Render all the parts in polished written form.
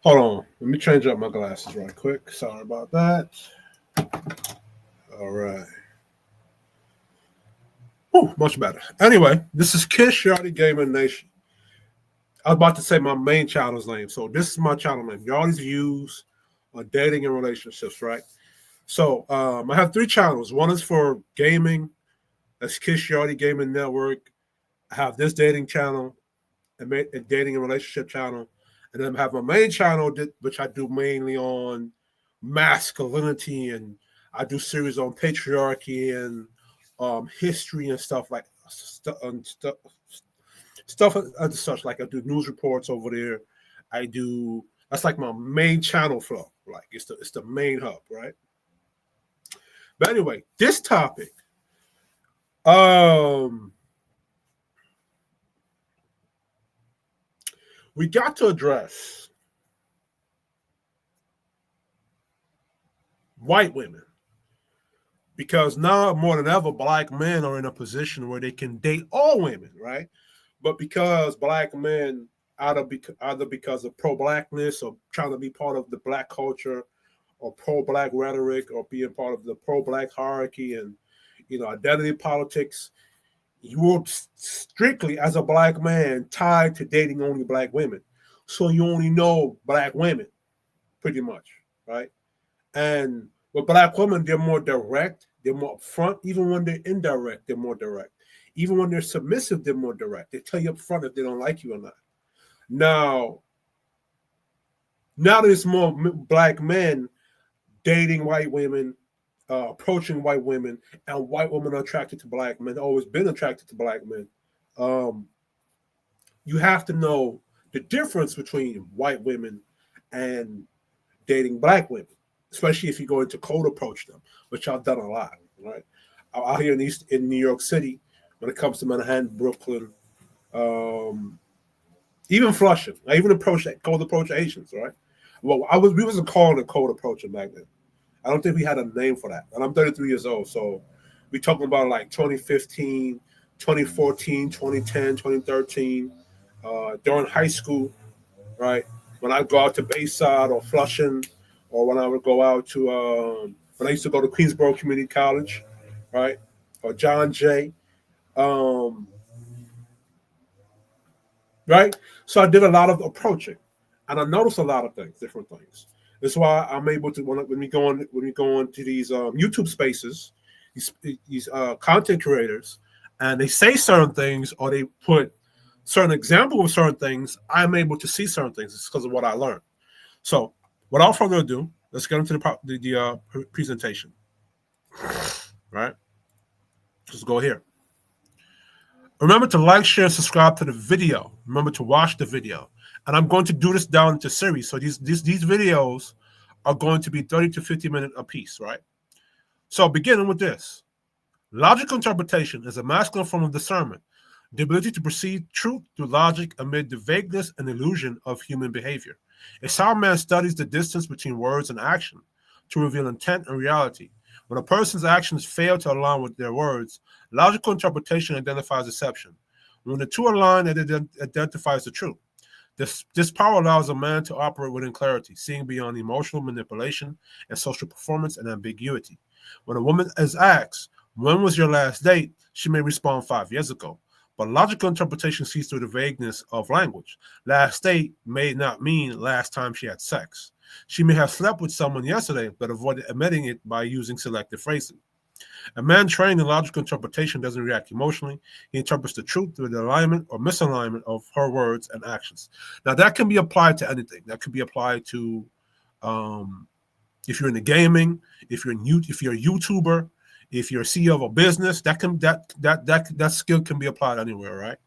Hold on. Let me change up my glasses right quick. Sorry about that. All right. Oh, much better. Anyway, this is Kish Yardy Gamer Nation. I was about to say my main channel's name. So this is my channel name. Yardy's views on dating and relationships, right? So I have three channels. One is for gaming. That's Kish Yardy Gaming Network. I have this dating channel, a dating and relationship channel. And then I have my main channel, which I do mainly on masculinity, and I do series on patriarchy and history and stuff like stuff and such. Like I do news reports over there. I do that's like my main channel flow. Like it's the main hub, right? But anyway, this topic, we got to address white women because now more than ever, black men are in a position where they can date all women, right? But because black men, either because of pro-blackness or trying to be part of the black culture or pro-black rhetoric or being part of the pro-black hierarchy and identity politics, you were strictly as a black man tied to dating only black women. So you only know black women, pretty much, right? And with black women, they're more direct, they're more upfront. Even when they're indirect, they're more direct. Even when they're submissive, they're more direct. They tell you up front if they don't like you or not. Now there's more black men dating white women, approaching white women, and white women are attracted to black men. Always been attracted to black men. You have to know the difference between white women and dating black women, especially if you go into cold approach them, which I've done a lot. Right out here in New York City, when it comes to Manhattan, Brooklyn, even Flushing, I even cold approach Asians. Right. Well, we wasn't calling it cold approaching back then. I don't think we had a name for that. And I'm 33 years old, so we talking about like 2015, 2014, 2010, 2013, during high school, right? When I go out to Bayside or Flushing, or when I would go out to when I used to go to Queensborough Community College, right, or John Jay, right. So I did a lot of approaching, and I noticed a lot of things, different things. That's why I'm able to when we go on to these YouTube spaces, these content creators, and they say certain things or they put certain examples of certain things, I'm able to see certain things. It's because of what I learned. So, without further ado, let's get into the presentation. Right? Let's go here. Remember to like, share, subscribe to the video. Remember to watch the video. And I'm going to do this down into series. So these videos are going to be 30 to 50 minutes a piece, right? So beginning with this. Logical interpretation is a masculine form of discernment, the ability to perceive truth through logic amid the vagueness and illusion of human behavior. It's how man studies the distance between words and action to reveal intent and reality. When a person's actions fail to align with their words, logical interpretation identifies deception. When the two align, it identifies the truth. This power allows a man to operate within clarity, seeing beyond emotional manipulation and social performance and ambiguity. When a woman is asked, "When was your last date?" she may respond 5 years ago. But logical interpretation sees through the vagueness of language. Last date may not mean last time she had sex. She may have slept with someone yesterday, but avoided admitting it by using selective phrasing. A man trained in logical interpretation doesn't react emotionally. He interprets the truth through the alignment or misalignment of her words and actions. Now, that can be applied to anything. That could be applied to if you're in the gaming, if you're a YouTuber, if you're a CEO of a business, that skill can be applied anywhere, right?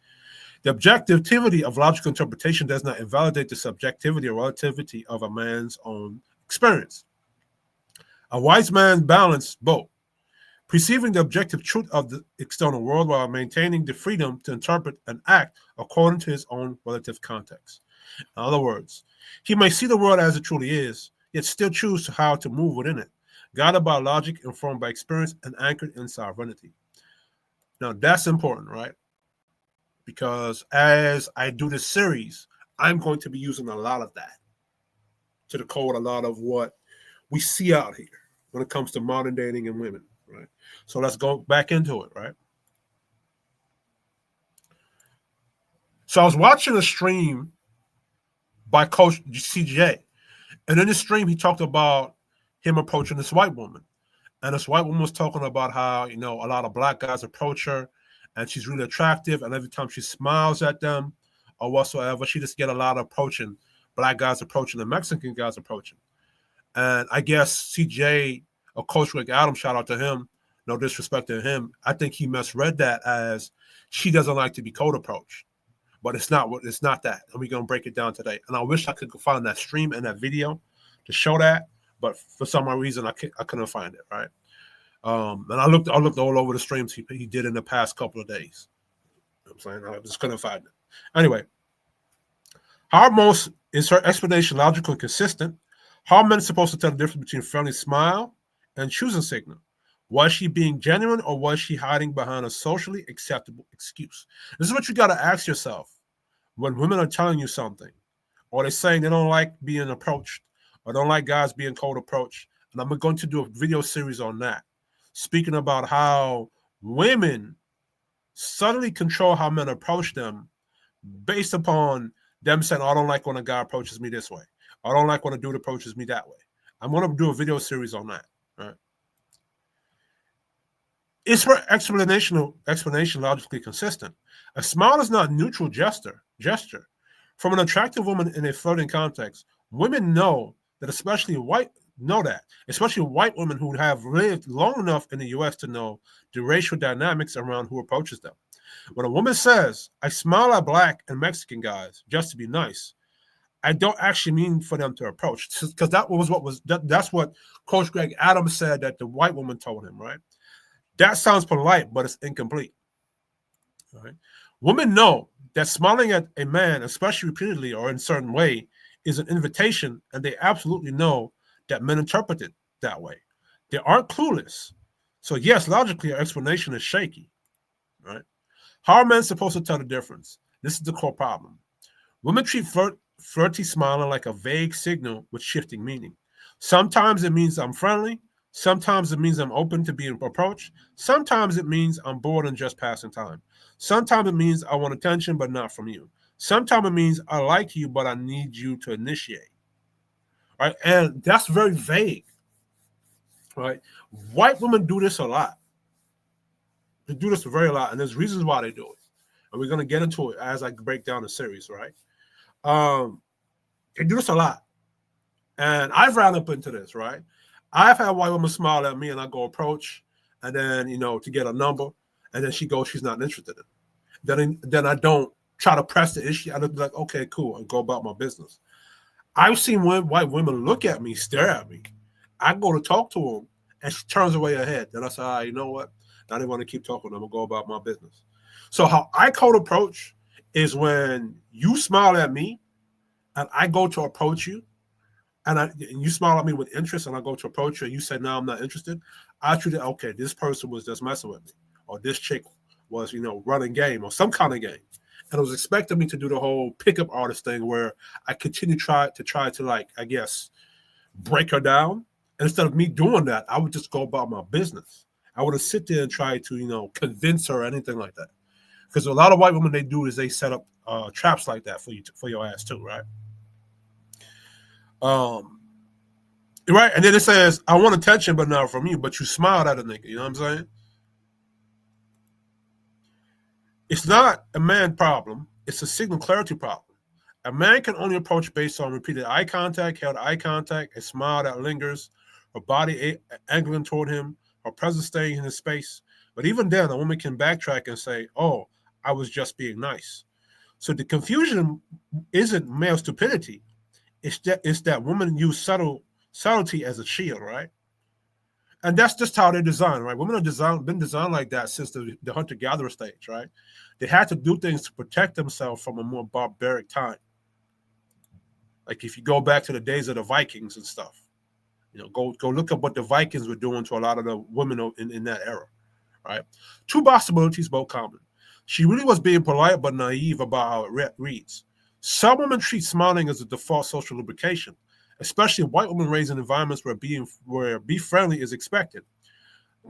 The objectivity of logical interpretation does not invalidate the subjectivity or relativity of a man's own experience. A wise man balances both, perceiving the objective truth of the external world while maintaining the freedom to interpret and act according to his own relative context. In other words, he may see the world as it truly is, yet still choose how to move within it, guided by logic, informed by experience, and anchored in sovereignty. Now, that's important, right? Because as I do this series, I'm going to be using a lot of that. to decode a lot of what we see out here when it comes to modern dating and women, right? So let's go back into it, right? So I was watching a stream by Coach CJ, and in the stream he talked about him approaching this white woman, and this white woman was talking about how a lot of black guys approach her, and she's really attractive, and every time she smiles at them or whatsoever, she just get a lot of approaching black guys approaching and Mexican guys approaching. And I guess CJ or Coach Rick Adams, shout out to him, no disrespect to him, I think he misread that as she doesn't like to be cold approached. But it's not that. And we're gonna break it down today. And I wish I could find that stream and that video to show that, but for some reason I couldn't find it, right? And I looked all over the streams he did in the past couple of days. You know what I'm saying? I just couldn't find it. Anyway, how most is her explanation logical and consistent? How are men supposed to tell the difference between a friendly smile and choosing signal? Was she being genuine or was she hiding behind a socially acceptable excuse? This is what you got to ask yourself when women are telling you something, or they're saying they don't like being approached or don't like guys being cold approached. And I'm going to do a video series on that, speaking about how women subtly control how men approach them based upon them saying, oh, I don't like when a guy approaches me this way. I don't like when a dude approaches me that way. I'm going to do a video series on that. Right? Is her explanation logically consistent? A smile is not a neutral gesture. From an attractive woman in a flirting context, women know that, especially white women who have lived long enough in the U.S. to know the racial dynamics around who approaches them. When a woman says, I smile at black and Mexican guys just to be nice, I don't actually mean for them to approach, because that's what Coach Greg Adams said that the white woman told him, right? That sounds polite, but it's incomplete. All right? Women know that smiling at a man, especially repeatedly or in a certain way, is an invitation, and they absolutely know that men interpret it that way. They aren't clueless. So yes, logically, our explanation is shaky. Right? How are men supposed to tell the difference? This is the core problem. Women treat flirty smiling like a vague signal with shifting meaning. Sometimes it means I'm friendly. Sometimes it means I'm open to being approached. Sometimes it means I'm bored and just passing time. Sometimes it means I want attention, but not from you. Sometimes it means I like you, but I need you to initiate. Right? And that's very vague. Right? White women do this a lot. They do this very lot, and there's reasons why they do it. And we're going to get into it as I break down the series, right? They do this a lot. And I've ran up into this, right? I've had white women smile at me and I go approach, and then, to get a number, and then she goes, she's not interested in it. Then I don't try to press the issue. I look like, okay, cool, and go about my business. I've seen white women look at me, stare at me. I go to talk to them, and she turns away her head. Then I say, you know what? I didn't want to keep talking. I'm going to go about my business. So how I code approach is when you smile at me and I go to approach you, and you smile at me with interest, and I go to approach you, and you say, no, I'm not interested. I treat it, okay, this person was just messing with me, or this chick was, running game or some kind of game. And it was expecting me to do the whole pickup artist thing where I continue to like, I guess, break her down. And instead of me doing that, I would just go about my business. I would sit there and try to, convince her or anything like that. Because a lot of white women, they do is they set up traps like that for your ass too, right? Right, and then it says, I want attention, but not from you, but you smiled at a nigga, you know what I'm saying? It's not a man problem, it's a signal clarity problem. A man can only approach based on repeated eye contact, held eye contact, a smile that lingers, her body angling toward him, her presence staying in his space. But even then, a woman can backtrack and say, oh, I was just being nice. So the isn't male stupidity. It's that women use subtlety as a shield, right? And that's just how they're designed, right? Women are been designed like that since the hunter-gatherer stage, right? They had to do things to protect themselves from a more barbaric time. Like if you go back to the days of the Vikings and stuff, go look up what the Vikings were doing to a lot of the women in that era, right? Two possibilities, both common. She really was being polite but naive about how it reads. Some women treat smiling as a default social lubrication, especially white women raised in environments where be friendly is expected.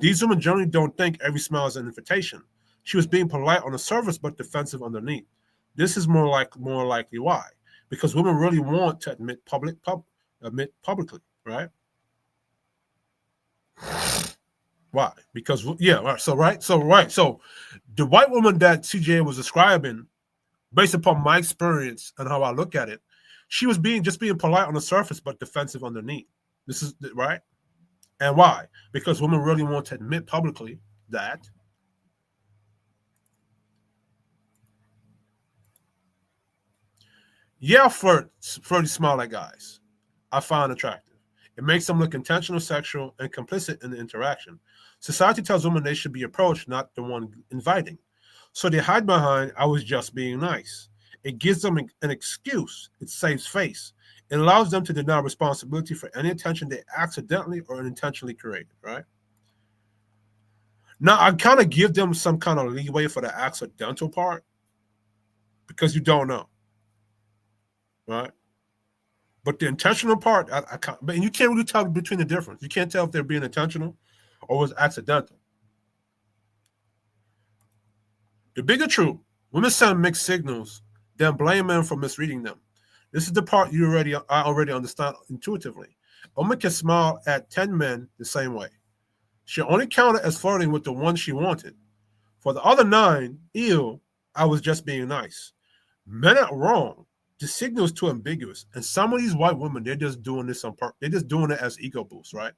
These women generally don't think every smile is an invitation. She was being polite on the surface but defensive underneath. This is more likely why, because women really want to admit publicly, right? Why? Because yeah, so the white woman that CJ was describing, based upon my experience and how I look at it, she was being polite on the surface but defensive underneath. This is right. And why? Because women really want to admit publicly that yeah, flirty smile at guys I find attractive. It makes them look intentional, sexual, and complicit in the interaction. Society tells women they should be approached, not the one inviting. So they hide behind, I was just being nice. It gives them an excuse. It saves face. It allows them to deny responsibility for any attention they accidentally or unintentionally created, right? Now, I kind of give them some kind of leeway for the accidental part because you don't know, right? But the intentional part, I can't, but you can't really tell between the difference. You can't tell if they're being intentional or was accidental. The bigger truth, women send mixed signals, then blame men for misreading them. This is the part I already understand intuitively. A woman can smile at 10 men the same way. She only counted as flirting with the one she wanted. For the other 9, ew, I was just being nice. Men are wrong. The signal is too ambiguous. And some of these white women, they're just doing this on purpose. They're just doing it as ego boost, right?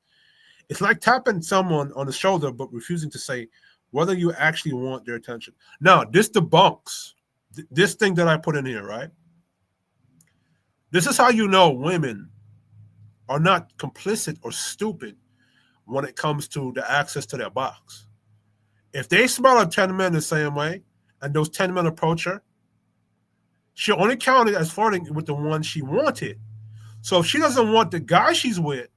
It's like tapping someone on the shoulder but refusing to say whether you actually want their attention. Now, this debunks this thing that I put in here, right? This is how you know women are not complicit or stupid when it comes to the access to their box. If they smile at 10 men the same way and those 10 men approach her, she only counted as flirting with the one she wanted. So if she doesn't want the guy she's with,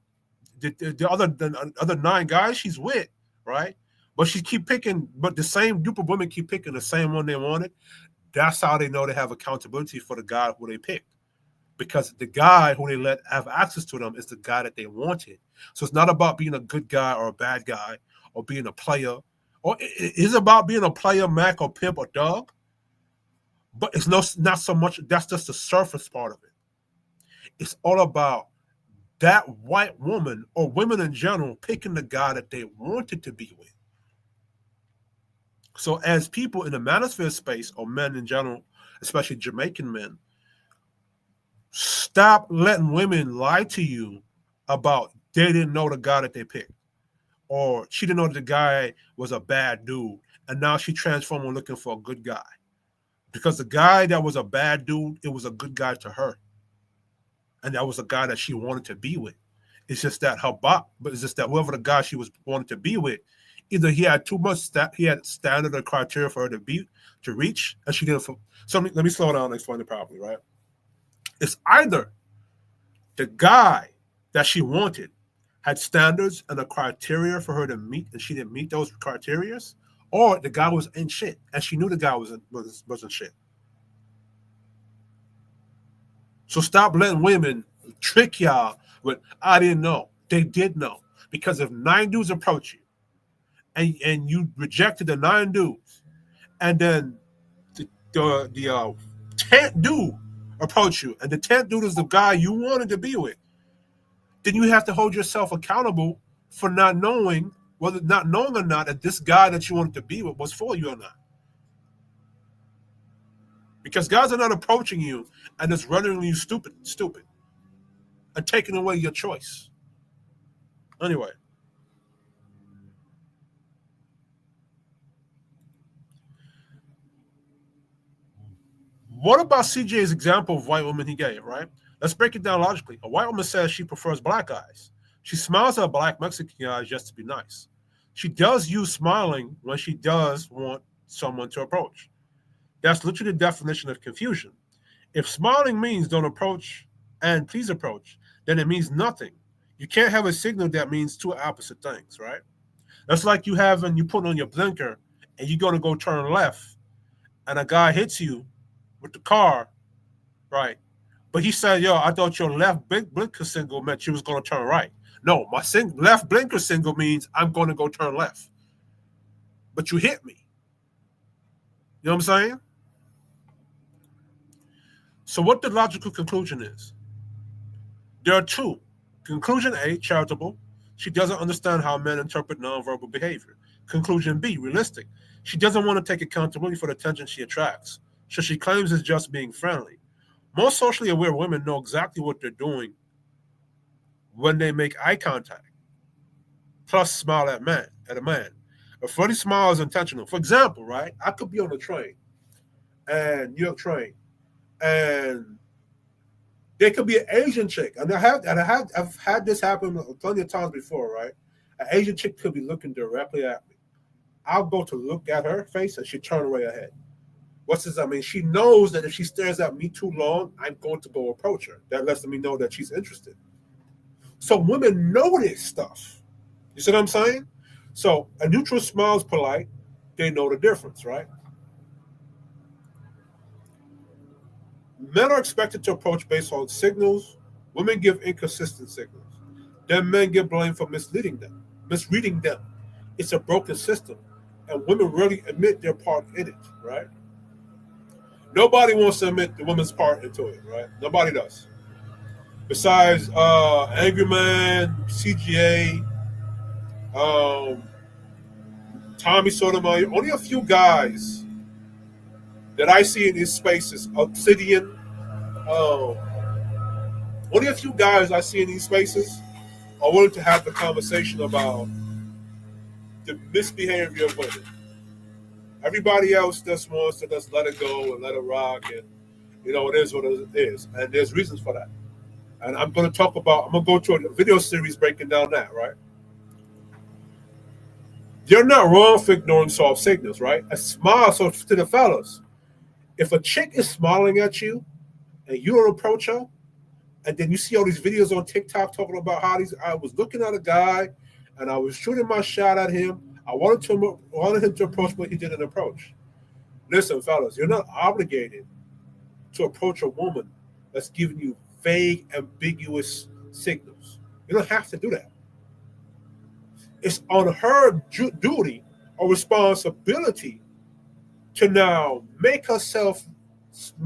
the other 9 guys she's with, right? But she keep picking, but the same group of women keep picking the same one they wanted. That's how they know they have accountability for the guy who they picked. Because the guy who they let have access to them is the guy that they wanted. So it's not about being a good guy or a bad guy or being a player. Or it is about being a player, Mac, or pimp, or dog. But it's not so much, that's just the surface part of it. It's all about that white woman or women in general picking the guy that they wanted to be with. So as people in the manosphere space, or men in general, especially Jamaican men, stop letting women lie to you about they didn't know the guy that they picked, or she didn't know that the guy was a bad dude, and now she transformed and looking for a good guy. Because the guy that was a bad dude, it was a good guy to her, and that was a guy that she wanted to be with. It's just that but it's just that whoever the guy she was wanted to be with, either he had too much he had standard or criteria for her to reach, and she didn't. So let me slow down and explain it properly, right? It's either the guy that she wanted had standards and a criteria for her to meet, and she didn't meet those criteria, or the guy was in shit, and she knew the guy wasn't shit. So stop letting women trick y'all with, I didn't know. They did know. Because if 9 dudes approach you and you rejected the 9 dudes, and then the 10th dude approach you, and the 10th dude is the guy you wanted to be with, then you have to hold yourself accountable for not knowing or not that this guy that you wanted to be with was for you or not. Because guys are not approaching you and just rendering you stupid, and taking away your choice. Anyway. What about CJ's example of white woman he gave, right? Let's break it down logically. A white woman says she prefers black guys. She smiles at black Mexican guys just to be nice. She does use smiling when she does want someone to approach. That's literally the definition of confusion. If smiling means don't approach and please approach, then it means nothing. You can't have a signal that means 2 opposite things, right? That's like you put on your blinker and you're going to go turn left, and a guy hits you with the car, right? But he said, yo, I thought your left blinker signal meant you was going to turn right. No, my left blinker signal means I'm going to go turn left. But you hit me. You know what I'm saying? So what the logical conclusion is? There are two. Conclusion A, charitable. She doesn't understand how men interpret nonverbal behavior. Conclusion B, realistic. She doesn't want to take accountability for the attention she attracts, so she claims it's just being friendly. Most socially aware women know exactly what they're doing when they make eye contact, plus smile at a man. A funny smile is intentional. For example, right? I could be on a train, and New York train, and there could be an Asian chick, and I've had this happen plenty of times before, right? An Asian chick could be looking directly at me. I'll go to look at her face, and she turn away her head. What's this? I mean, she knows that if she stares at me too long, I'm going to go approach her. That lets me know that she's interested. So women know this stuff. You see what I'm saying? So a neutral smile is polite. They know the difference, right? Men are expected to approach based on signals. Women give inconsistent signals. Then men get blamed for misreading them. It's a broken system, and women rarely admit their part in it, right? Nobody wants to admit the woman's part into it, right? Nobody does. Besides Angry Man, CGA, um, Tommy Sotomayor, only a few guys that I see in these spaces, Obsidian, um, only a few guys I see in these spaces are willing to have the conversation about the misbehavior of women. Everybody else just wants to just let it go and let it rock, and it is what it is, and there's reasons for that. And I'm going to go to a video series breaking down that, right? You're not wrong for ignoring soft signals, right? A smile, so to the fellas, if a chick is smiling at you and you don't approach her, and then you see all these videos on TikTok talking about how I was looking at a guy and I was shooting my shot at him. I wanted him to approach, but he didn't approach. Listen, fellas, you're not obligated to approach a woman that's giving you vague, ambiguous signals. You don't have to do that. It's on her duty or responsibility to now make herself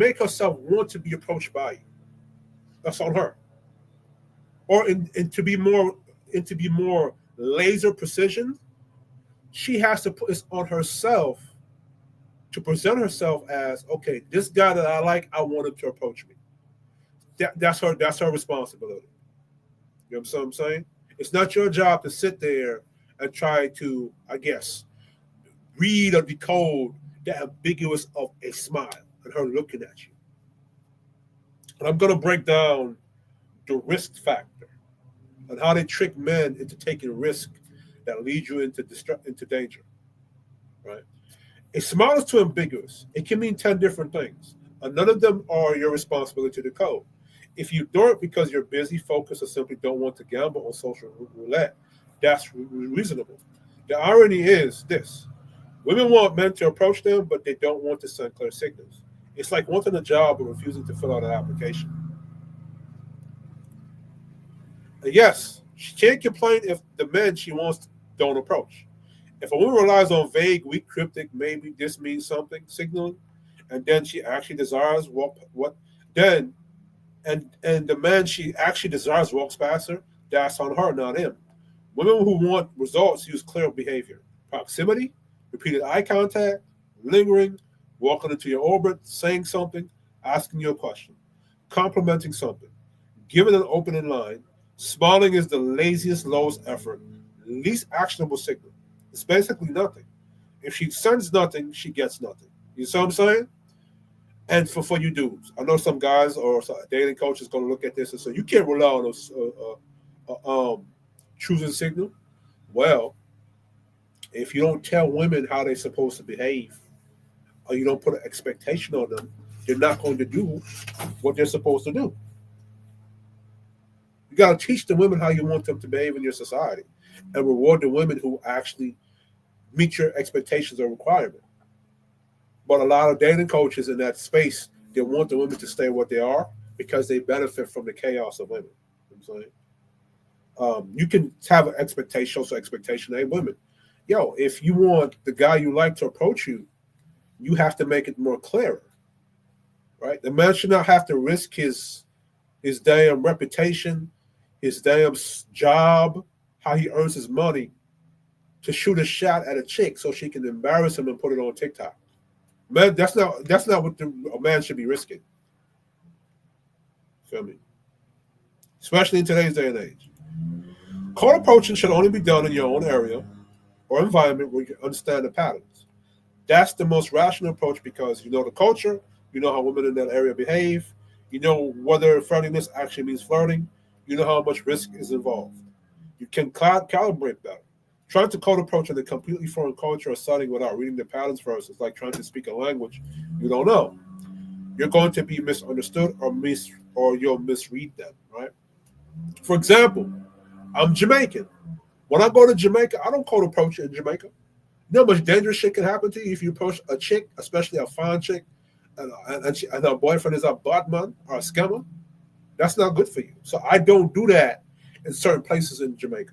want to be approached by you. That's on her. Or and to be more laser precision, she has to put this on herself to present herself as, okay, this guy that I like, I want him to approach me. That's her responsibility. You know what I'm saying? It's not your job to sit there and try to, I guess, read or decode the ambiguous of a smile and her looking at you. And I'm going to break down the risk factor and how they trick men into taking risk that lead you into danger. Right? A smile is too ambiguous. It can mean 10 different things, and none of them are your responsibility to decode. If you do it because you're busy, focused, or simply don't want to gamble on social roulette, that's reasonable. The irony is this: women want men to approach them, but they don't want to send clear signals. It's like wanting a job but refusing to fill out an application. And yes, she can't complain if the men she wants don't approach. If a woman relies on vague, weak, cryptic, maybe this means something, signaling, and then she actually desires what then and the man she actually desires walks past her, that's on her, not him. Women who want results use clear behavior, proximity, repeated eye contact, lingering, walking into your orbit, saying something, asking you a question, complimenting something, giving an opening line. Smiling is the laziest, lowest effort, least actionable signal. It's basically nothing. If she sends nothing, she gets nothing. You see what I'm saying? And for you dudes, I know some guys or some dating coach is going to look at this and say, you can't rely on choosing signal. Well, if you don't tell women how they're supposed to behave, or you don't put an expectation on them, they're not going to do what they're supposed to do. You got to teach the women how you want them to behave in your society and reward the women who actually meet your expectations or requirement. But a lot of dating coaches in that space, they want the women to stay what they are. because they benefit from the chaos of women. You know what I'm saying? You can have an expectation, social expectation. Hey, women, yo, if you want the guy you like to approach you, you have to make it more clear, right? The man should not have to risk his damn reputation, his damn job, how he earns his money to shoot a shot at a chick so she can embarrass him and put it on TikTok. Man, that's not what a man should be risking. Feel me? Especially in today's day and age. Cold approaching should only be done in your own area or environment where you understand the patterns. That's the most rational approach because you know the culture, you know how women in that area behave, you know whether friendliness actually means flirting, you know how much risk is involved. You can calibrate better. Trying to code approach in a completely foreign culture or setting without reading the patterns first is like trying to speak a language you don't know. You're going to be misunderstood or you'll misread them, right? For example, I'm Jamaican. When I go to Jamaica, I don't code approach in Jamaica. You know how much dangerous shit can happen to you if you approach a chick, especially a fine chick, and her boyfriend is a badman or a scammer? That's not good for you. So I don't do that in certain places in Jamaica,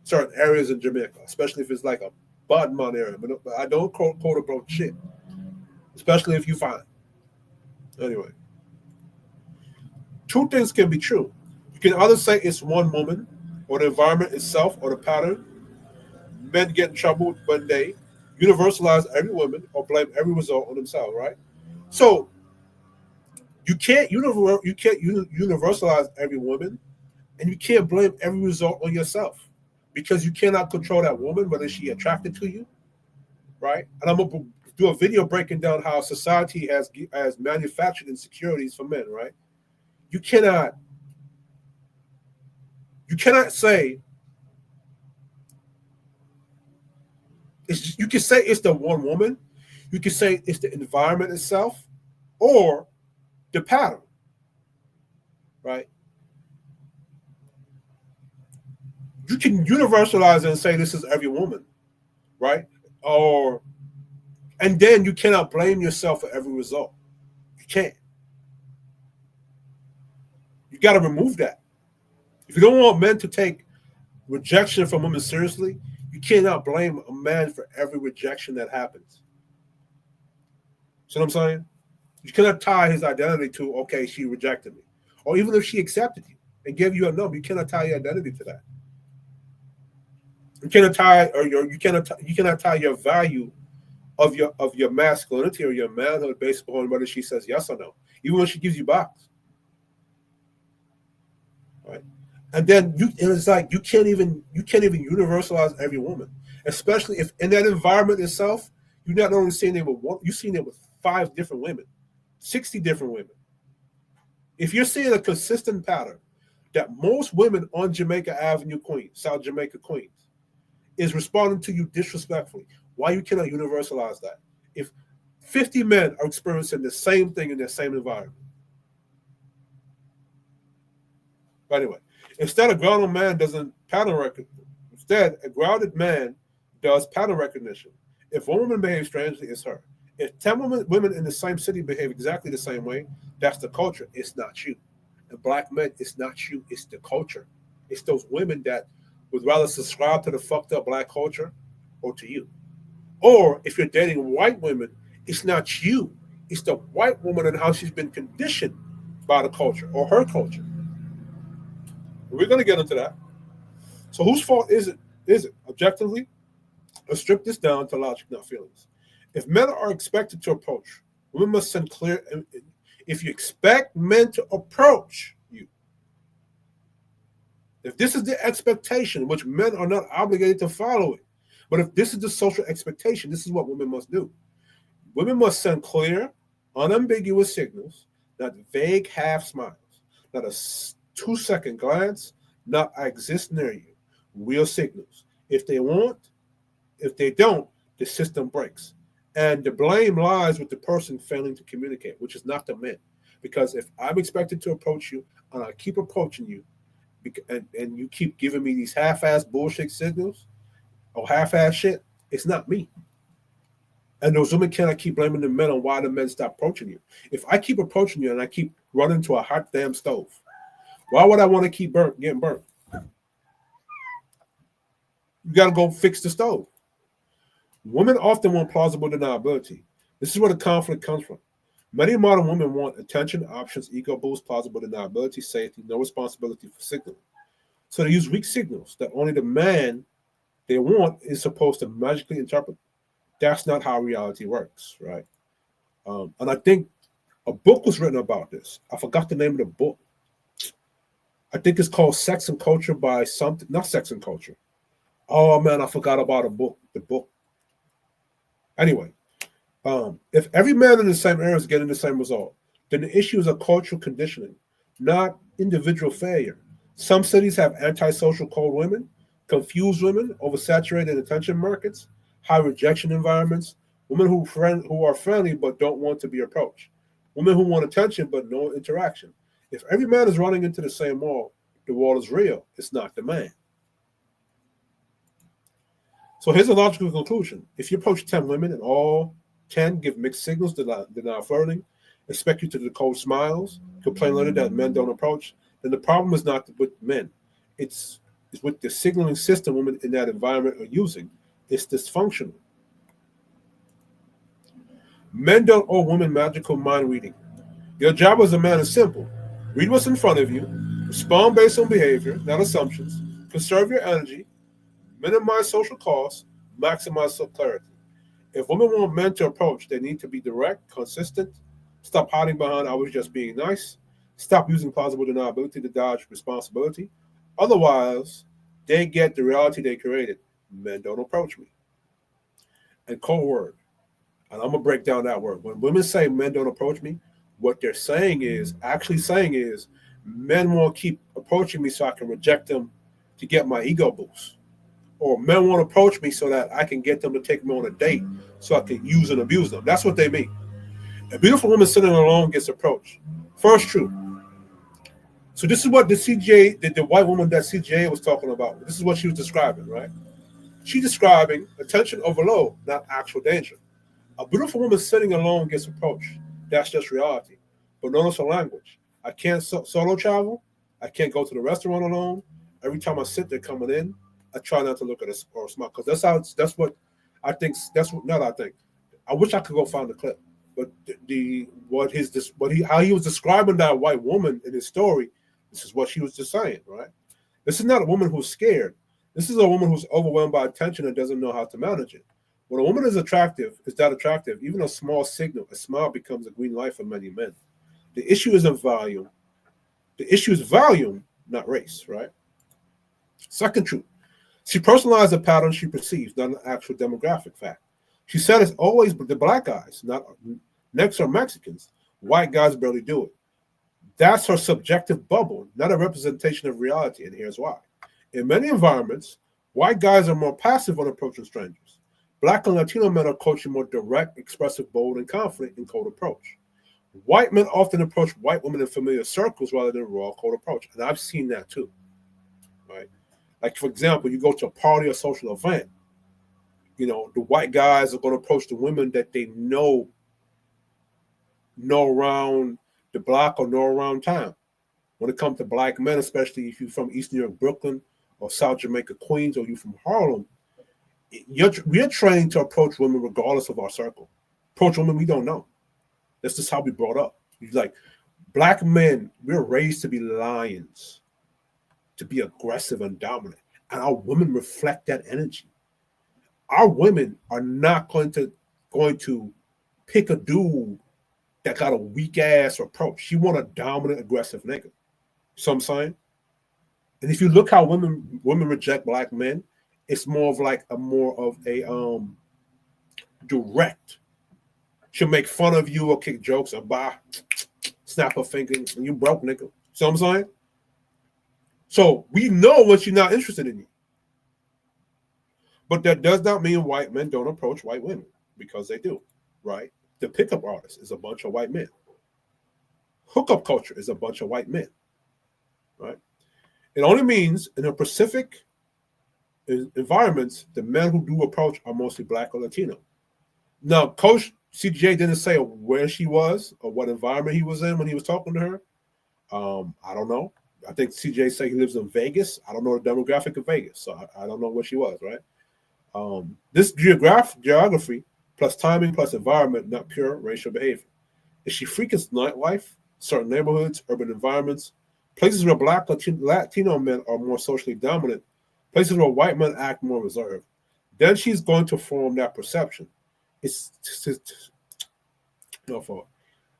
certain areas in Jamaica, especially if it's like a badman area. But I don't code approach shit, especially if you fine. Anyway, two things can be true. You can either say it's one woman, or the environment itself, or the pattern. Men get in trouble when they universalize every woman or blame every result on themselves, right? So you can't universalize every woman, and you can't blame every result on yourself because you cannot control that woman whether she attracted to you, right? And I'm gonna do a video breaking down how society has manufactured insecurities for men, right? You cannot say you can say it's the one woman, you can say it's the environment itself, or the pattern, right? You can universalize it and say this is every woman, right? Or and then you cannot blame yourself for every result. You can't. You got to remove that. If you don't want men to take rejection from women seriously, you cannot blame a man for every rejection that happens. See what I'm saying? You cannot tie his identity to, okay, she rejected me. Or even if she accepted you and gave you a number, you cannot tie your identity to that. You cannot tie you cannot tie your value of your masculinity or your manhood based upon whether she says yes or no, even when she gives you box. Right? And then it's like you can't even universalize every woman, especially if in that environment itself, you're not only seeing it with one, you're seeing it with 5 different women, 60 different women. If you're seeing a consistent pattern that most women on Jamaica Avenue, Queens, South Jamaica, Queens, is responding to you disrespectfully, why you cannot universalize that? If 50 men are experiencing the same thing in the same environment. But anyway, instead a grounded man doesn't pattern recognition. Instead, a grounded man does pattern recognition. If one woman behaves strangely, it's her. If 10 women in the same city behave exactly the same way, that's the culture. It's not you. And black men, it's not you. It's the culture. It's those women that would rather subscribe to the fucked up black culture or to you. Or if you're dating white women, it's not you. It's the white woman and how she's been conditioned by the culture or her culture. We're going to get into that. So whose fault is it? Is it objectively? Let's strip this down to logic, not feelings. If men are expected to approach, women must send clear. If you expect men to approach you, if this is the expectation, which men are not obligated to follow it, but if this is the social expectation, this is what women must do. Women must send clear, unambiguous signals, not vague half smiles, not a 2-second glance, not I exist near you. Real signals. If they don't, the system breaks. And the blame lies with the person failing to communicate, which is not the men. Because if I'm expected to approach you and I keep approaching you, and you keep giving me these half-ass bullshit signals or half-ass shit, it's not me. And those women cannot keep blaming the men on why the men stop approaching you. If I keep approaching you and I keep running to a hot damn stove. Why would I want to keep getting burnt? You got to go fix the stove. Women often want plausible deniability. This is where the conflict comes from. Many modern women want attention, options, ego boost, plausible deniability, safety, no responsibility for signaling. So they use weak signals that only the man they want is supposed to magically interpret. That's not how reality works, right? And I think a book was written about this. I forgot the name of the book. I think it's called Sex and Culture by something, not Sex and Culture. Oh man, I forgot about the book. Anyway, if every man in the same area is getting the same result, then the issue is a cultural conditioning, not individual failure. Some cities have antisocial cold women, confused women, oversaturated attention markets, high rejection environments, women who are friendly but don't want to be approached, women who want attention but no interaction. If every man is running into the same wall, the wall is real. It's not the man. So here's a logical conclusion. If you approach 10 women and all 10 give mixed signals, deny flirting, expect you to decode smiles, complain later that men don't approach, then the problem is not with men. It's with the signaling system women in that environment are using. It's dysfunctional. Men don't owe women magical mind reading. Your job as a man is simple. Read what's in front of you, respond based on behavior, not assumptions, conserve your energy, minimize social costs, maximize clarity. If women want men to approach, they need to be direct, consistent, stop hiding behind I was just being nice, stop using plausible deniability to dodge responsibility. Otherwise, they get the reality they created. Men don't approach me. And core word, and I'm going to break down that word. When women say men don't approach me, what they're actually saying is, men won't keep approaching me so I can reject them to get my ego boost. Or men won't approach me so that I can get them to take me on a date so I can use and abuse them. That's what they mean. A beautiful woman sitting alone gets approached. First truth. So this is what the white woman that CJ was talking about. This is what she was describing, right? She's describing attention overload, not actual danger. A beautiful woman sitting alone gets approached. That's just reality. But notice her language. I can't solo travel. I can't go to the restaurant alone. Every time I sit there coming in, I try not to look at it or smile because that's what I think. That's what not I think. I wish I could go find the clip, but how he was describing that white woman in his story. This is what she was just saying, right? This is not a woman who's scared. This is a woman who's overwhelmed by attention and doesn't know how to manage it. When a woman is that attractive, even a small signal, a smile becomes a green light for many men. The issue isn't volume. The issue is volume, not race, right? Second truth. She personalized the pattern she perceives, not an actual demographic fact. She said it's always the black guys, not next are Mexicans. White guys barely do it. That's her subjective bubble, not a representation of reality, and here's why. In many environments, white guys are more passive on approaching strangers. Black and Latino men are coaching more direct, expressive, bold, and confident in cold approach. White men often approach white women in familiar circles rather than raw cold approach, and I've seen that too, right? Like, for example, you go to a party or social event, the white guys are going to approach the women that they know around the block or know around town. When it comes to black men, especially if you're from East New York, Brooklyn, or South Jamaica, Queens, or you're from Harlem, we're trained to approach women regardless of our circle. Approach women we don't know. That's just how we brought up. Like, black men, we're raised to be lions, to be aggressive and dominant. And our women reflect that energy. Our women are not going to pick a dude that got a weak ass approach. She want a dominant, aggressive nigga. So I'm saying? And if you look how women reject black men, it's more of a direct. She'll make fun of you or kick jokes or snap her finger and you broke, nigga. So I'm saying? So we know when she's not interested in you. But that does not mean white men don't approach white women, because they do, right? The pickup artist is a bunch of white men. Hookup culture is a bunch of white men, right? It only means in the Pacific environments, the men who do approach are mostly black or Latino. Now, Coach CJ didn't say where she was or what environment he was in when he was talking to her. I don't know. I think CJ said he lives in Vegas. I don't know the demographic of Vegas, so I don't know where she was, right? This geography plus timing plus environment, not pure racial behavior. Is she freaking nightlife, certain neighborhoods, urban environments, places where Black Latino men are more socially dominant, places where white men act more reserved? Then she's going to form that perception. It's no fault.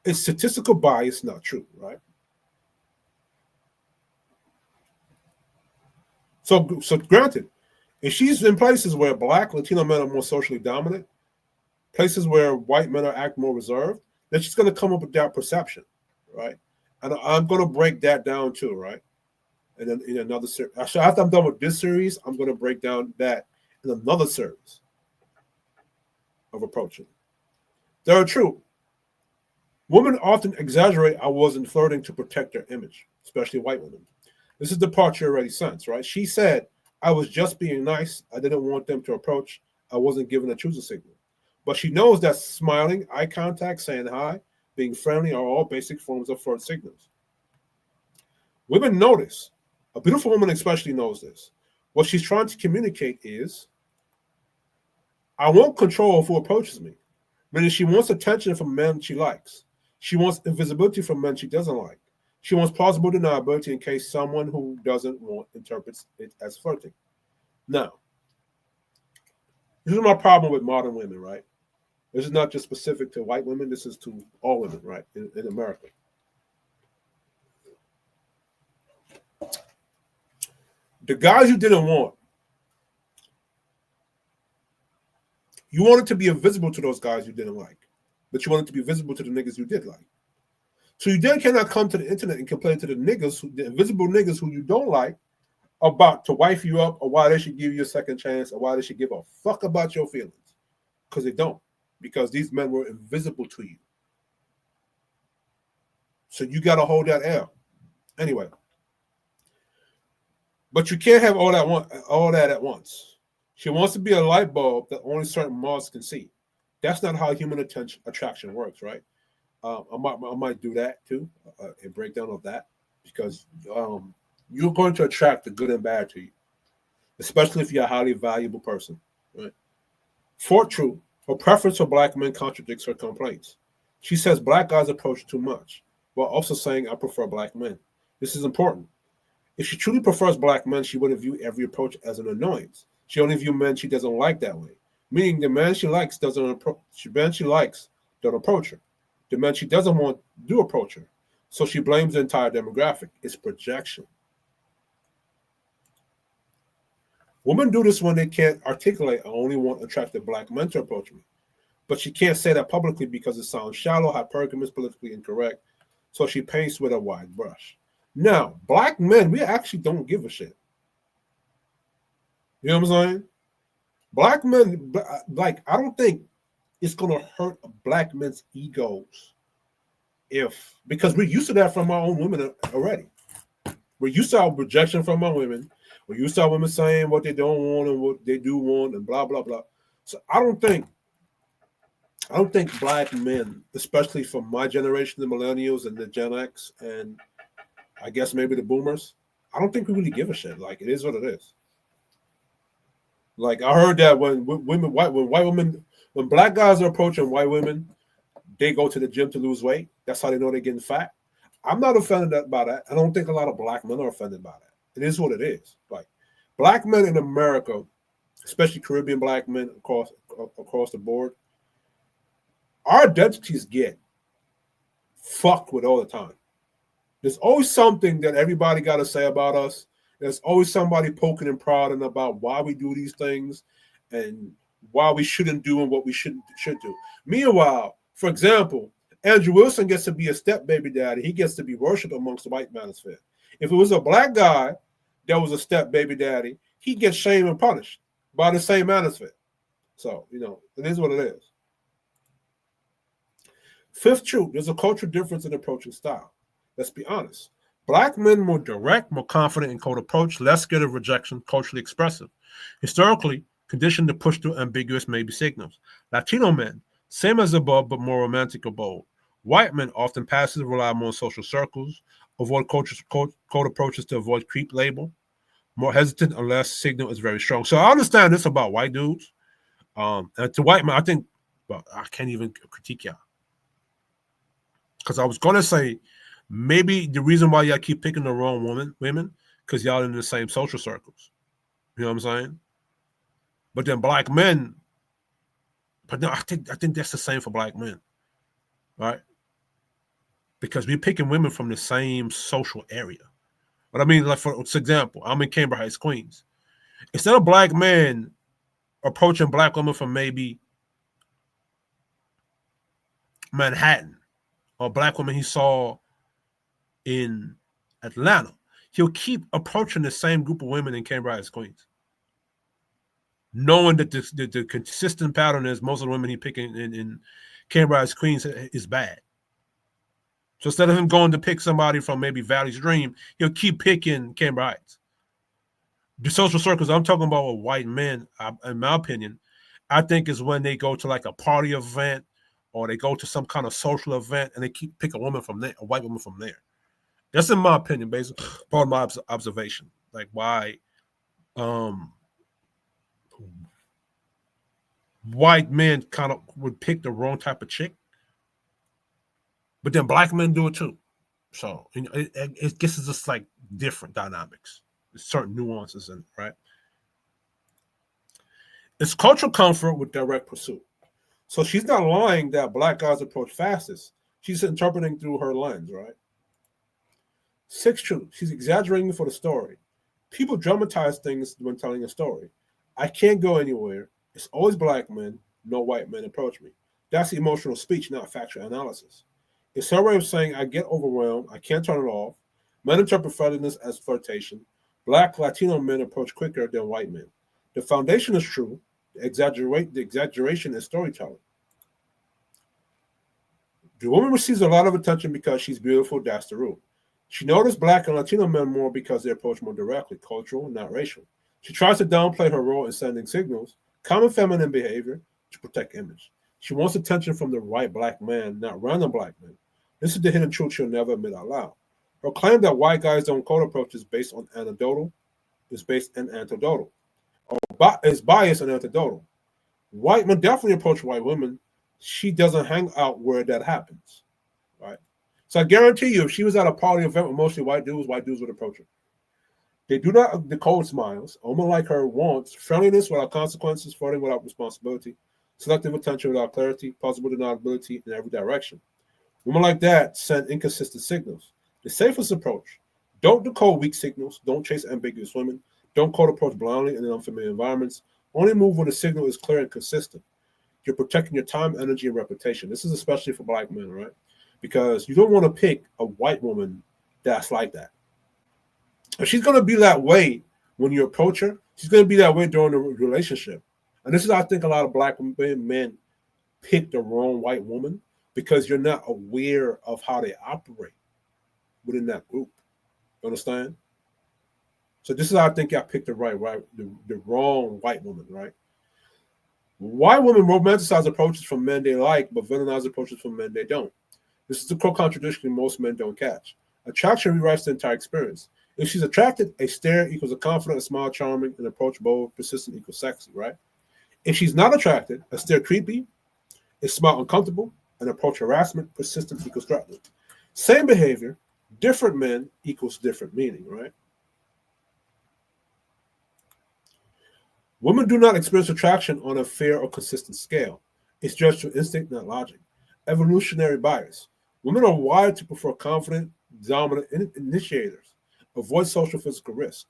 It's statistical bias, not true, right? So granted, if she's in places where Black Latino men are more socially dominant, places where white men are act more reserved, then she's going to come up with that perception, right? And I'm going to break that down too, right? And then in another series, after I'm done with this series, I'm going to break down that in another series of approaching. They're true. Women often exaggerate I wasn't flirting to protect their image, especially white women. This is the part you already sense, right? She said, I was just being nice. I didn't want them to approach. I wasn't giving a choosing signal. But she knows that smiling, eye contact, saying hi, being friendly are all basic forms of flirt signals. Women notice. A beautiful woman especially knows this. What she's trying to communicate is, I won't control who approaches me. Meaning she wants attention from men she likes. She wants invisibility from men she doesn't like. She wants plausible deniability in case someone who doesn't want interprets it as flirting. Now, this is my problem with modern women, right? This is not just specific to white women. This is to all women, right, in America. The guys you didn't want, you wanted to be invisible to those guys you didn't like, but you wanted to be visible to the niggas you did like. So you then cannot come to the internet and complain to the niggas, the invisible niggas who you don't like, about to wife you up or why they should give you a second chance or why they should give a fuck about your feelings. Because they don't. Because these men were invisible to you. So you got to hold that L. Anyway. But you can't have all that at once. She wants to be a light bulb that only certain moths can see. That's not how human attraction works, right? I might do that too, a breakdown of that, because you're going to attract the good and bad to you, especially if you're a highly valuable person, right? For true, her preference for black men contradicts her complaints. She says black guys approach too much, while also saying I prefer black men. This is important. If she truly prefers black men, she wouldn't view every approach as an annoyance. She only views men she doesn't like that way, meaning the man she likes doesn't approach. Men she likes don't approach her. The men she doesn't want do approach her. So she blames the entire demographic. It's projection. Women do this when they can't articulate, I only want attractive black men to approach me. But she can't say that publicly because it sounds shallow, hypergamous, politically incorrect. So she paints with a wide brush. Now, black men, we actually don't give a shit. You know what I'm saying? Black men, like, I don't think it's going to hurt black men's egos because we're used to that from our own women already. We're used to our rejection from our women. We're used to our women saying what they don't want and what they do want and blah, blah, blah. So I don't think black men, especially from my generation, the millennials and the Gen X, and I guess maybe the boomers, I don't think we really give a shit. Like, it is what it is. Like, I heard that when black guys are approaching white women, they go to the gym to lose weight. That's how they know they're getting fat. I'm not offended by that. I don't think a lot of black men are offended by that. It is what it is. Like, black men in America, especially Caribbean black men across the board, our identities get fucked with all the time. There's always something that everybody got to say about us. There's always somebody poking and prodding about why we do these things and why we shouldn't do and what we should do. Meanwhile, for example, Andrew Wilson gets to be a step baby daddy. He gets to be worshipped amongst the white manosphere. If it was a black guy that was a step baby daddy, he gets shamed and punished by the same manosphere. So, it is what it is. Fifth truth, there's a cultural difference in approaching style. Let's be honest. Black men more direct, more confident in cold approach, less scared of rejection, culturally expressive. Historically, conditioned to push through ambiguous maybe signals. Latino men, Same as above, but more romantic or bold. White men often passive, rely more on social circles, avoid code approaches to avoid creep label, more hesitant unless signal is very strong. So I understand this about white dudes. And to white men, I think, well, I can't even critique y'all. Because I was gonna say maybe the reason why y'all keep picking the wrong women, because y'all in the same social circles. You know what I'm saying? But then black men, but no, I think that's the same for black men, right? Because we're picking women from the same social area. But I mean, like for example, I'm in Cambridge Heights, Queens. Instead of black men approaching black women from maybe Manhattan or black women he saw in Atlanta, he'll keep approaching the same group of women in Cambridge Heights, Queens, knowing that the consistent pattern is most of the women he picking in Cambridge Heights, Queens is bad. So instead of him going to pick somebody from maybe Valley's Dream, he'll keep picking Cambridge Heights. The social circles I'm talking about with white men, in my opinion, I think is when they go to like a party event or they go to some kind of social event and they keep pick a woman from there, a white woman from there. That's in my opinion, basically, part of my observation. Like why white men kind of would pick the wrong type of chick, but then black men do it too. So it gets just like different dynamics. There's certain nuances in it, right? It's cultural comfort with direct pursuit. So she's not lying that black guys approach fastest. She's interpreting through her lens, right? Sixth truth. She's exaggerating for the story. People dramatize things when telling a story. I can't go anywhere. It's always black men. No white men approach me. That's emotional speech, not factual analysis. It's her way of saying I get overwhelmed. I can't turn it off. Men interpret friendliness as flirtation. Black Latino men approach quicker than white men. The foundation is true. The exaggeration is storytelling. The woman receives a lot of attention because she's beautiful. That's the rule. She noticed black and Latino men more because they approach more directly, cultural, not racial. She tries to downplay her role in sending signals, common feminine behavior, to protect image. She wants attention from the right black man, not random black men. This is the hidden truth she'll never admit out loud. Her claim that white guys don't code approach is based on anecdotal, is based on anecdotal, or is biased and anecdotal. White men definitely approach white women. She doesn't hang out where that happens, right? So I guarantee you, if she was at a party event with mostly white dudes would approach her. They do not decode smiles. A woman like her wants friendliness without consequences, flirting without responsibility, selective attention without clarity, possible deniability in every direction. Women like that send inconsistent signals. The safest approach: don't decode weak signals, don't chase ambiguous women, don't code approach blindly in unfamiliar environments. Only move when the signal is clear and consistent. You're protecting your time, energy, and reputation. This is especially for black men, right? Because you don't want to pick a white woman that's like that. If she's going to be that way when you approach her, she's going to be that way during the relationship. And this is, I think, a lot of black men pick the wrong white woman because you're not aware of how they operate within that group. You understand? So this is how I think I picked the wrong white woman, right? White women romanticize approaches from men they like, but villainize approaches from men they don't. This is the core contradiction most men don't catch. Attraction rewrites the entire experience. If she's attracted, a stare equals a confident, a smile charming, an approach bold, persistent equals sexy, right? If she's not attracted, a stare creepy, a smile uncomfortable, an approach harassment, persistent equals threatening. Same behavior, different men equals different meaning, right? Women do not experience attraction on a fair or consistent scale. It's judged through instinct, not logic. Evolutionary bias. Women are wired to prefer confident, dominant initiators, avoid social physical risk,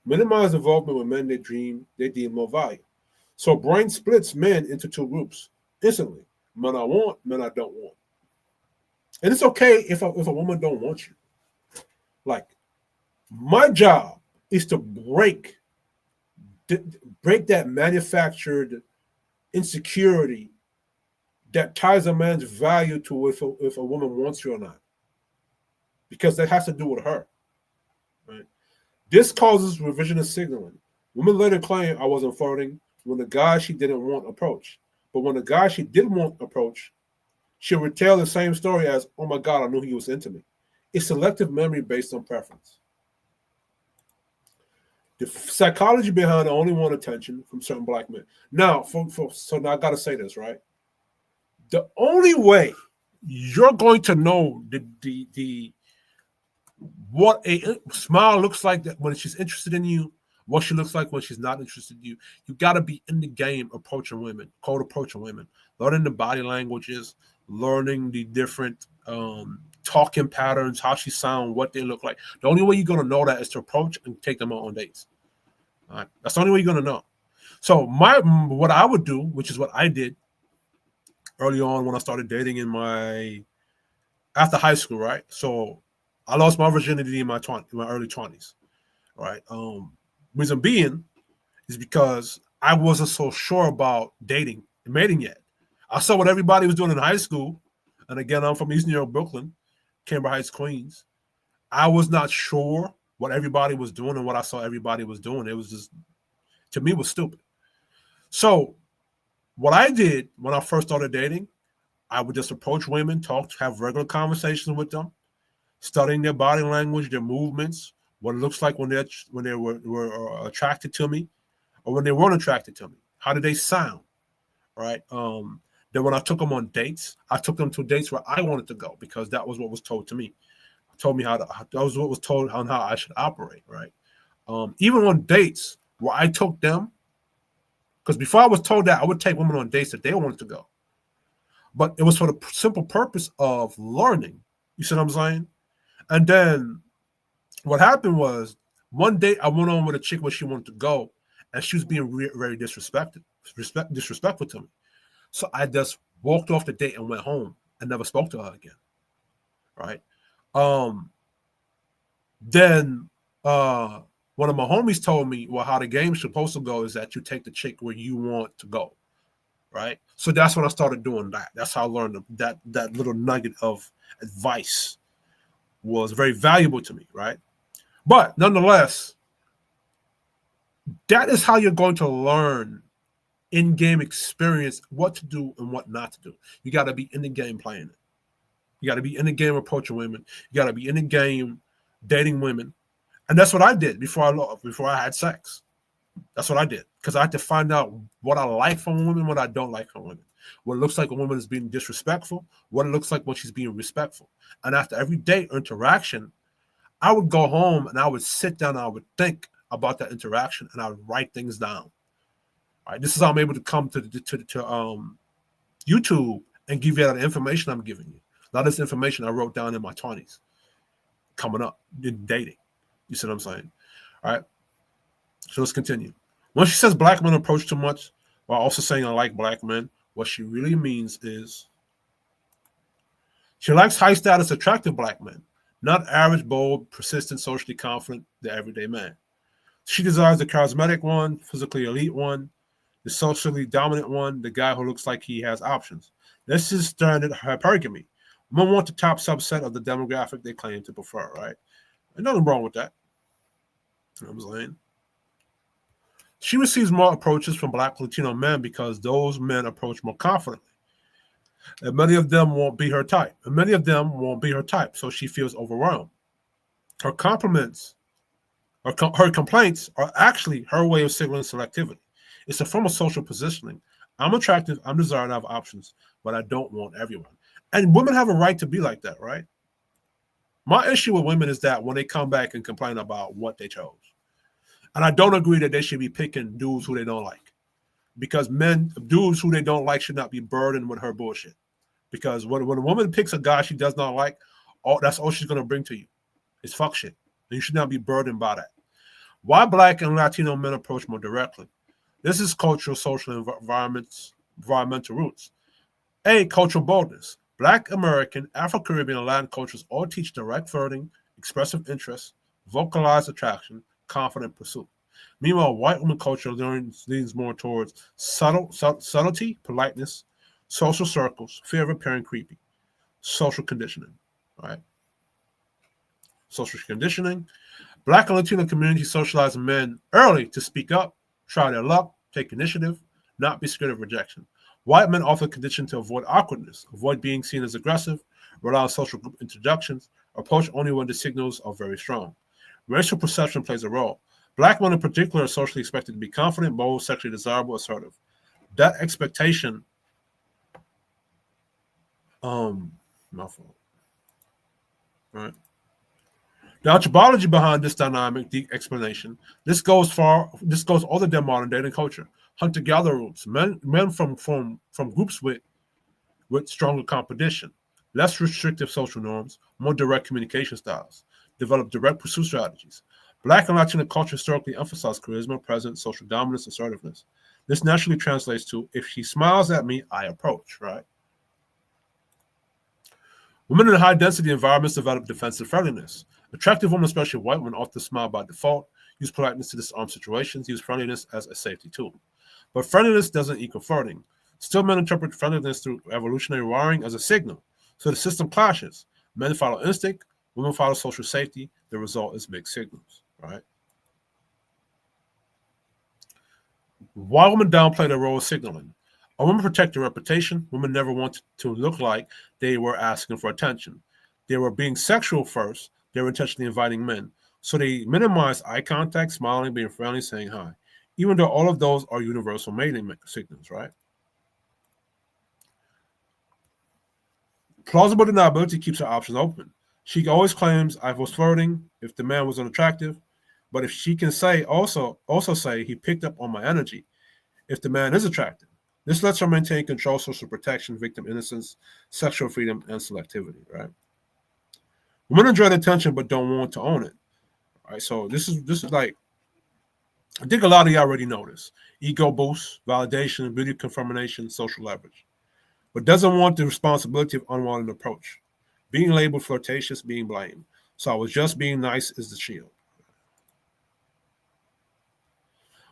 minimize involvement with men they deem low value. So brain splits men into two groups instantly: men I want, men I don't want. And it's okay if a woman don't want you. Like, my job is to break that manufactured insecurity that ties a man's value to if a woman wants you or not, because that has to do with her, right? This causes revisionist signaling. Women later claim I wasn't flirting when the guy she didn't want approached. But when the guy she did want to approach, she'll retell the same story as, "Oh my God, I knew he was into me." It's selective memory based on preference. The psychology behind only want attention from certain black men. Now, so now I got to say this, right? The only way you're going to know the what a smile looks like that when she's interested in you, what she looks like when she's not interested in you. You got to be in the game approaching women, cold approaching women, learning the body languages, learning the different talking patterns, how she sound, what they look like. The only way you're going to know that is to approach and take them out on dates. All right? That's the only way you're going to know. So what I would do, which is what I did early on when I started dating after high school, right? So I lost my virginity in my early 20s, right? Reason being is because I wasn't so sure about dating and mating yet. I saw what everybody was doing in high school. And again, I'm from East New York, Brooklyn, Cambridge Heights, Queens. I was not sure what everybody was doing and what I saw everybody was doing. It was just, to me, it was stupid. So what I did when I first started dating, I would just approach women, have regular conversations with them, studying their body language, their movements, what it looks like when they were attracted to me, or when they weren't attracted to me. How did they sound, right? Then when I took them on dates, I took them to dates where I wanted to go because that was what was told to me. Told me that was what was told on how I should operate, right? Even on dates where I took them, because before I was told that I would take women on dates that they wanted to go, but it was for the simple purpose of learning. You see what I'm saying? And then what happened was one day I went on with a chick where she wanted to go, and she was being very disrespectful to me. So I just walked off the date and went home and never spoke to her again. Right? Then one of my homies told me, well, how the game's supposed to go is that you take the chick where you want to go. Right? So that's when I started doing that. That's how I learned that little nugget of advice was very valuable to me, right? But nonetheless, that is how you're going to learn in-game experience what to do and what not to do. You got to be in the game playing it. You got to be in the game approaching women. You got to be in the game dating women. And that's what I did before I had sex. That's what I did because I had to find out what I like from women, what I don't like from women. What it looks like when a woman is being disrespectful, what it looks like when she's being respectful. And after every date or interaction, I would go home and I would sit down and I would think about that interaction and I would write things down. All right, this is how I'm able to come to YouTube and give you that information I'm giving you. A lot of this information I wrote down in my 20s coming up in dating. You see what I'm saying? All right. So let's continue. When she says black men approach too much while also saying I like black men, what she really means is she likes high status, attractive black men, not average, bold, persistent, socially confident, the everyday man. She desires the charismatic one, physically elite one, the socially dominant one, the guy who looks like he has options. This is standard hypergamy. Women want the top subset of the demographic they claim to prefer, right? There's nothing wrong with that. You know what I'm saying? She receives more approaches from Black Latino men because those men approach more confidently. And many of them won't be her type. So she feels overwhelmed. Her complaints are actually her way of signaling selectivity. It's a form of social positioning. I'm attractive, I'm desired, I have options, but I don't want everyone. And women have a right to be like that, right? My issue with women is that when they come back and complain about what they chose. And I don't agree that they should be picking dudes who they don't like. Because dudes who they don't like should not be burdened with her bullshit. Because when a woman picks a guy she does not like, that's all she's going to bring to you. It's fuck shit. And you should not be burdened by that. Why Black and Latino men approach more directly? This is cultural, social, environmental roots. A, cultural boldness. Black, American, Afro-Caribbean, and Latin cultures all teach direct flirting, expressive interest, vocalized attraction, confident pursuit. Meanwhile, white woman culture leans more towards subtlety, politeness, social circles, fear of appearing creepy, social conditioning, right? Social conditioning. Black and Latino communities socialize men early to speak up, try their luck, take initiative, not be scared of rejection. White men often conditioned to avoid awkwardness, avoid being seen as aggressive, rely on social group introductions, approach only when the signals are very strong. Racial perception plays a role. Black men in particular are socially expected to be confident, bold, sexually desirable, assertive. That expectation, my fault, right? The anthropology behind this dynamic, the explanation, this goes older than modern dating culture. Hunter-gatherer roots, men from groups with stronger competition, less restrictive social norms, more direct communication styles, develop direct pursuit strategies. Black and Latino culture historically emphasized charisma, presence, social dominance, assertiveness. This naturally translates to, if she smiles at me, I approach, right? Women in high-density environments develop defensive friendliness. Attractive women, especially white women, often smile by default, use politeness to disarm situations, use friendliness as a safety tool. But friendliness doesn't equal flirting. Still, men interpret friendliness through evolutionary wiring as a signal. So the system clashes. Men follow instinct, women follow social safety. The result is mixed signals, right? Why women downplay their role of signaling? A woman protect their reputation. Women never want to look like they were asking for attention. They were being sexual first. They were intentionally inviting men. So they minimize eye contact, smiling, being friendly, saying hi. Even though all of those are universal mating signals, right? Plausible deniability keeps her options open. She always claims I was flirting if the man was unattractive, but if she can say also say he picked up on my energy if the man is attractive. This lets her maintain control, social protection, victim innocence, sexual freedom, and selectivity, right? Women enjoy attention but don't want to own it. Right. So this is like, I think a lot of you already know this. Ego boost, validation, beauty confirmation, social leverage. But doesn't want the responsibility of unwanted approach. Being labeled flirtatious, being blamed. So I was just being nice is the shield.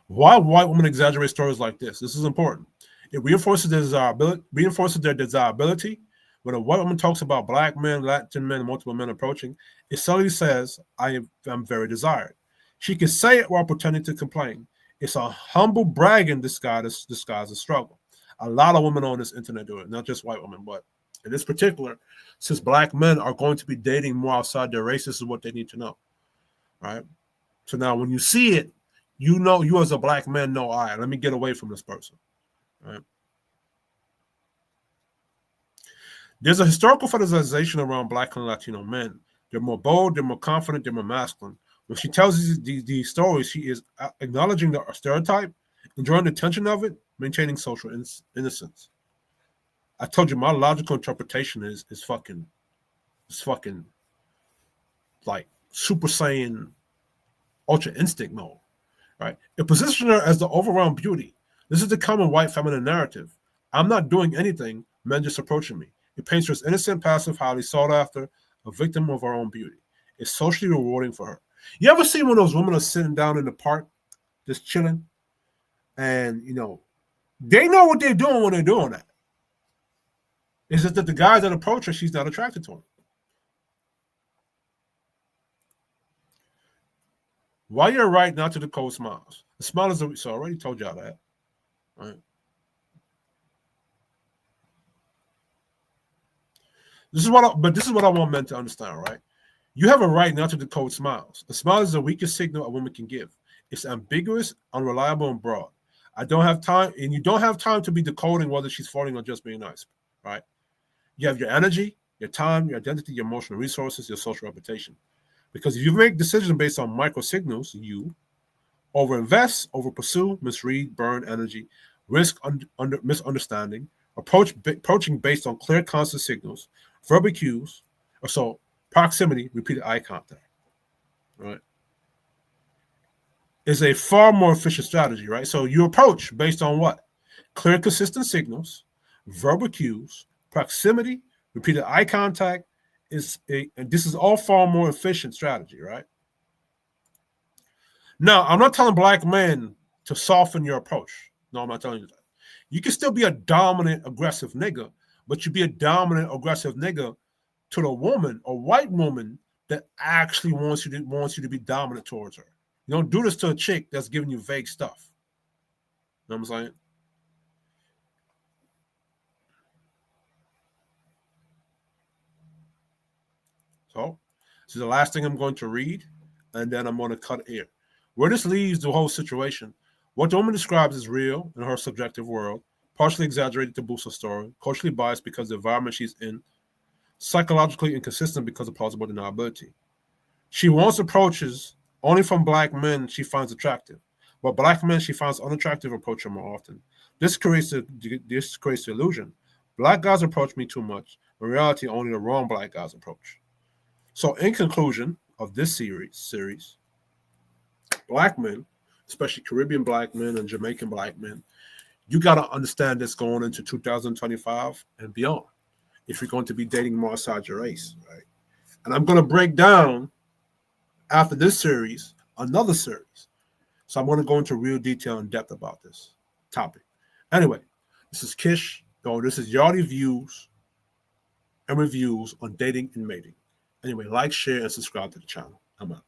Why white women exaggerate stories like this? This is important. It reinforces their desirability. When a white woman talks about black men, Latin men, and multiple men approaching, it subtly says, I am very desired. She can say it while pretending to complain. It's a humble bragging disguised as struggle. A lot of women on this internet do it, not just white women, but in this particular, since black men are going to be dating more outside their race, this is what they need to know, right? So now when you see it, you know, you as a black man know, all right, let me get away from this person, right? There's a historical fetishization around black and Latino men. They're more bold, they're more confident, they're more masculine. When she tells these stories, she is acknowledging the stereotype, enjoying the tension of it, maintaining social innocence. I told you my logical interpretation is fucking like Super Saiyan Ultra Instinct mode, right? It positions her as the overwhelmed beauty. This is the common white feminine narrative. I'm not doing anything, men just approaching me. It paints her as innocent, passive, highly sought after, a victim of her own beauty. It's socially rewarding for her. You ever see when those women are sitting down in the park, just chilling, and they know what they're doing when they're doing that? It's just that the guys that approach her, she's not attracted to him. Why you're right not to decode smiles. The smile is so I already told y'all that. Right. This is what I want men to understand, right? You have a right not to decode smiles. A smile is the weakest signal a woman can give. It's ambiguous, unreliable, and broad. I don't have time, and you don't have time to be decoding whether she's flirting or just being nice, right? You have your energy, your time, your identity, your emotional resources, your social reputation. Because if you make decisions based on micro signals, you overinvest, overpursue, misread, burn energy, risk misunderstanding, approaching based on clear constant signals, verbal cues, or so proximity, repeated eye contact, right? Is a far more efficient strategy, right? So you approach based on what? Clear, consistent signals, verbal cues, proximity, repeated eye contact, and this is all far more efficient strategy, right? Now, I'm not telling black men to soften your approach. No, I'm not telling you that. You can still be a dominant, aggressive nigga, but you be a dominant, aggressive nigga to the woman, a white woman that actually wants you to be dominant towards her. You don't do this to a chick that's giving you vague stuff. You know what I'm saying? So this is the last thing I'm going to read, and then I'm going to cut air. Where this leaves the whole situation, what the woman describes is real in her subjective world, partially exaggerated to boost her story, culturally biased because of the environment she's in, psychologically inconsistent because of plausible deniability. She wants approaches only from black men she finds attractive, but black men she finds unattractive approach her more often. This creates the illusion. Black guys approach me too much. In reality, only the wrong black guys approach. So, in conclusion of this series, black men, especially Caribbean black men and Jamaican black men, you got to understand this going into 2025 and beyond if you're going to be dating more outside your race, right? And I'm going to break down after this series another series. So I'm going to go into real detail and depth about this topic. Anyway, this is Kish. This is Yardy views and reviews on dating and mating. Anyway, like, share, and subscribe to the channel. I'm out.